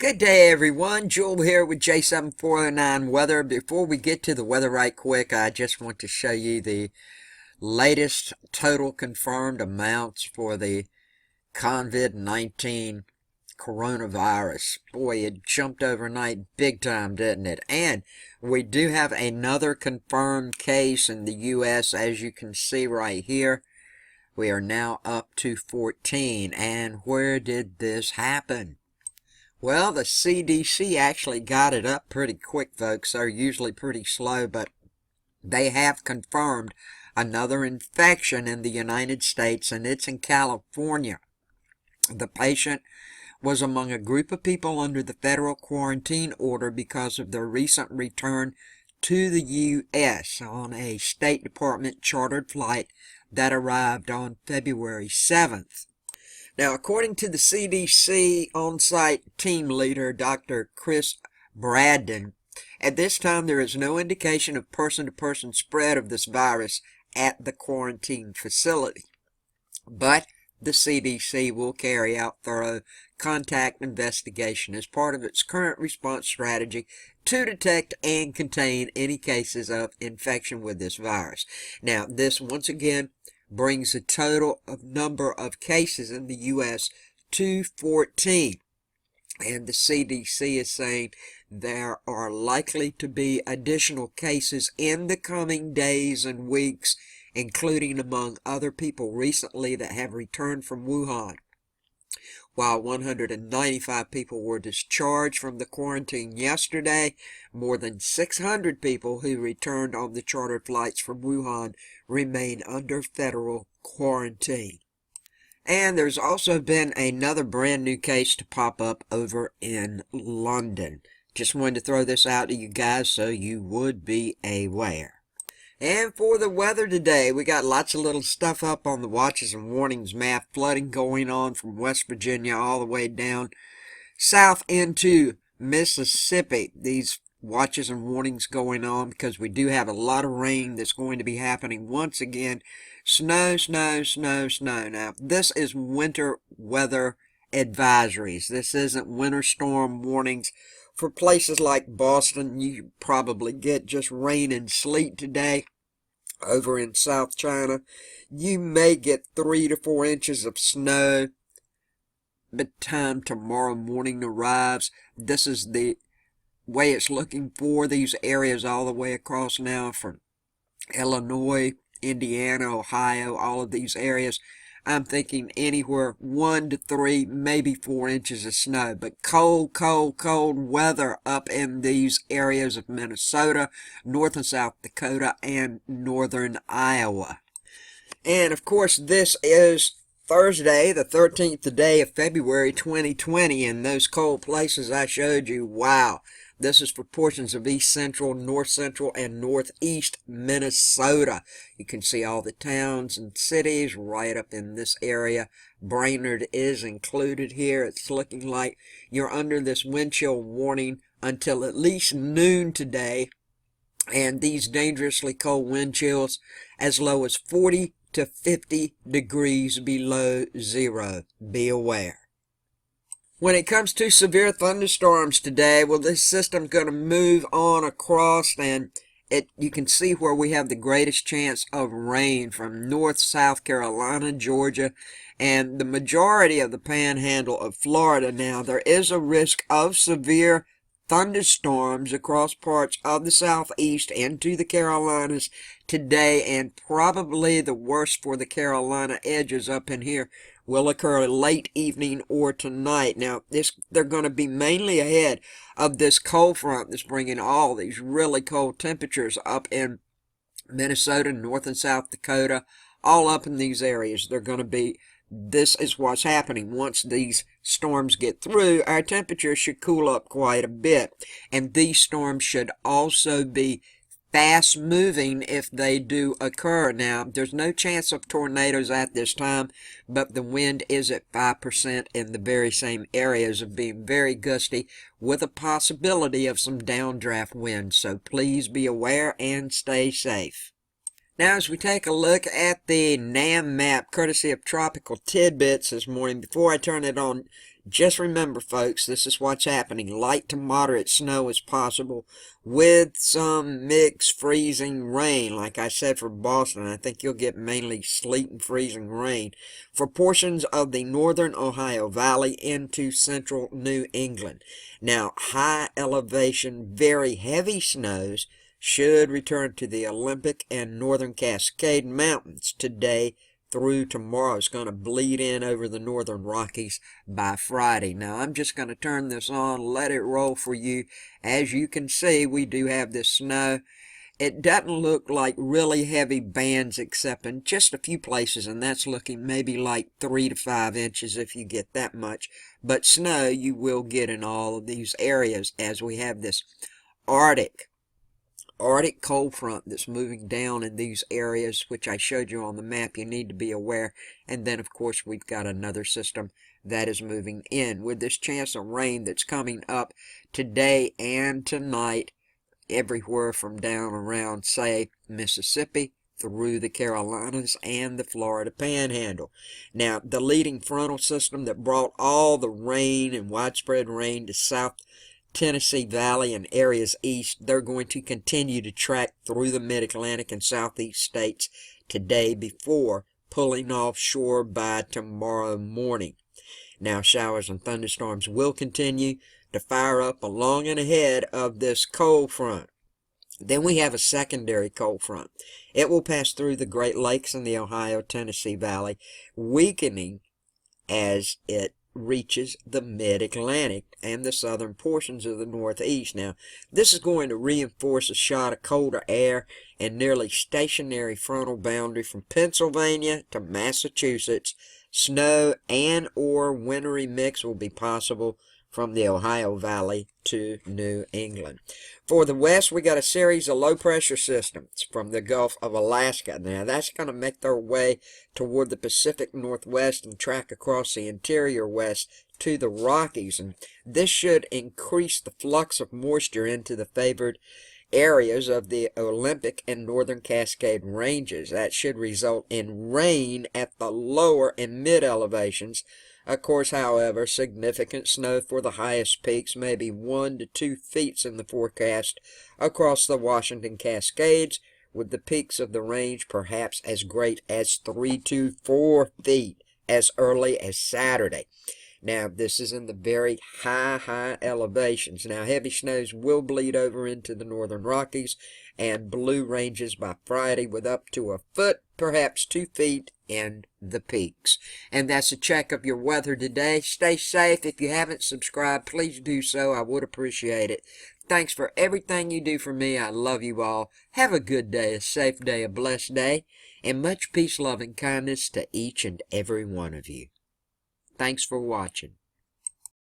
Good day, everyone. Jewel here with J7409 Weather. Before we get to the weather right quick, I just want to show you the latest total confirmed amounts for the COVID-19 coronavirus. Boy, it jumped overnight big time, didn't it? And we do have another confirmed case in the U.S., as you can see right here. We are now up to 14. And where did this happen? Well, the CDC actually got it up pretty quick, folks. They're usually pretty slow, but they have confirmed another infection in the United States, and it's in California. The patient was among a group of people under the federal quarantine order because of their recent return to the U.S. on a State Department chartered flight that arrived on February 7th. Now, according to the CDC on-site team leader, Dr. Chris Braden, at this time there is no indication of person-to-person spread of this virus at the quarantine facility. But the CDC will carry out thorough contact investigation as part of its current response strategy to detect and contain any cases of infection with this virus. Now, this once again brings the total of number of cases in the U.S. to 14. And the CDC is saying there are likely to be additional cases in the coming days and weeks, including among other people recently that have returned from Wuhan. While 195 people were discharged from the quarantine yesterday, more than 600 people who returned on the chartered flights from Wuhan remain under federal quarantine. And there's also been another brand new case to pop up over in London. Just wanted to throw this out to you guys so you would be aware. And for the weather today, we got lots of little stuff up on the watches and warnings map. Flooding going on from West Virginia all the way down south into Mississippi. These watches and warnings going on because we do have a lot of rain that's going to be happening once again. Snow, snow, snow, snow. Now, this is winter weather advisories. This isn't winter storm warnings. For places like Boston, you probably get just rain and sleet today. Over in South China, you may get 3 to 4 inches of snow by the time tomorrow morning arrives. This is the way it's looking for these areas all the way across now from Illinois, Indiana, Ohio, all of these areas. I'm thinking anywhere 1 to 3, maybe 4 inches of snow. But cold, cold, cold weather up in these areas of Minnesota, North and South Dakota, and northern Iowa. And, of course, this is Thursday, the 13th day of February 2020. And those cold places I showed you, wow. This is for portions of East Central, North Central, and Northeast Minnesota. You can see all the towns and cities right up in this area. Brainerd is included here. It's looking like you're under this wind chill warning until at least noon today. And these dangerously cold wind chills as low as 40 to 50 degrees below zero. Be aware. When it comes to severe thunderstorms today, well, this system's going to move on across, and you can see where we have the greatest chance of rain from North South Carolina, Georgia, and the majority of the panhandle of Florida. Now, there is a risk of severe thunderstorms across parts of the southeast into the Carolinas today, and probably the worst for the Carolina edges up in here will occur late evening or tonight. Now, they're going to be mainly ahead of this cold front that's bringing all these really cold temperatures up in Minnesota, North and South Dakota, all up in these areas. They're going to be, this is what's happening. Once these storms get through, our temperature should cool up quite a bit. And these storms should also be fast moving if they do occur. Now, there's no chance of tornadoes at this time, but the wind is at 5% in the very same areas of being very gusty with a possibility of some downdraft winds. So please be aware and stay safe. Now, as we take a look at the NAM map, courtesy of Tropical Tidbits this morning, before I turn it on Just remember, folks, this is what's happening. Light to moderate snow is possible with some mixed freezing rain. Like I said, for Boston, I think you'll get mainly sleet and freezing rain for portions of the northern Ohio Valley into central New England. Now, high elevation, very heavy snows should return to the Olympic and northern Cascade Mountains today through tomorrow. It's going to bleed in over the northern Rockies by Friday. Now, I'm just going to turn this on, let it roll for you. As you can see, we do have this snow. It doesn't look like really heavy bands except in just a few places, and that's looking maybe like 3 to 5 inches if you get that much. But snow you will get in all of these areas as we have this Arctic cold front that's moving down in these areas, which I showed you on the map. You need to be aware. And then, of course, we've got another system that is moving in with this chance of rain that's coming up today and tonight everywhere from down around, say, Mississippi through the Carolinas and the Florida Panhandle. Now, the leading frontal system that brought all the rain and widespread rain to South Tennessee Valley and areas east, they're going to continue to track through the mid-Atlantic and southeast states today before pulling offshore by tomorrow morning. Now, showers and thunderstorms will continue to fire up along and ahead of this cold front. Then we have a secondary cold front. It will pass through the Great Lakes and the Ohio-Tennessee Valley, weakening as it reaches the mid-Atlantic and the southern portions of the Northeast. Now, this is going to reinforce a shot of colder air and nearly stationary frontal boundary from Pennsylvania to Massachusetts. Snow and or wintry mix will be possible from the Ohio Valley to New England. For the west, we got a series of low-pressure systems from the Gulf of Alaska. Now, that's going to make their way toward the Pacific Northwest and track across the interior west to the Rockies. And this should increase the flux of moisture into the favored areas of the Olympic and northern Cascade ranges. That should result in rain at the lower and mid elevations. Of course, however, significant snow for the highest peaks, maybe 1 to 2 feet in the forecast across the Washington Cascades, with the peaks of the range perhaps as great as 3 to 4 feet as early as Saturday. Now, this is in the very high elevations. Now, heavy snows will bleed over into the northern Rockies and Blue Ranges by Friday with up to a foot, perhaps 2 feet in the peaks. And that's a check of your weather today. Stay safe. If you haven't subscribed, please do so. I would appreciate it. Thanks for everything you do for me. I love you all. Have a good day, a safe day, a blessed day, and much peace, love, and kindness to each and every one of you. Thanks for watching.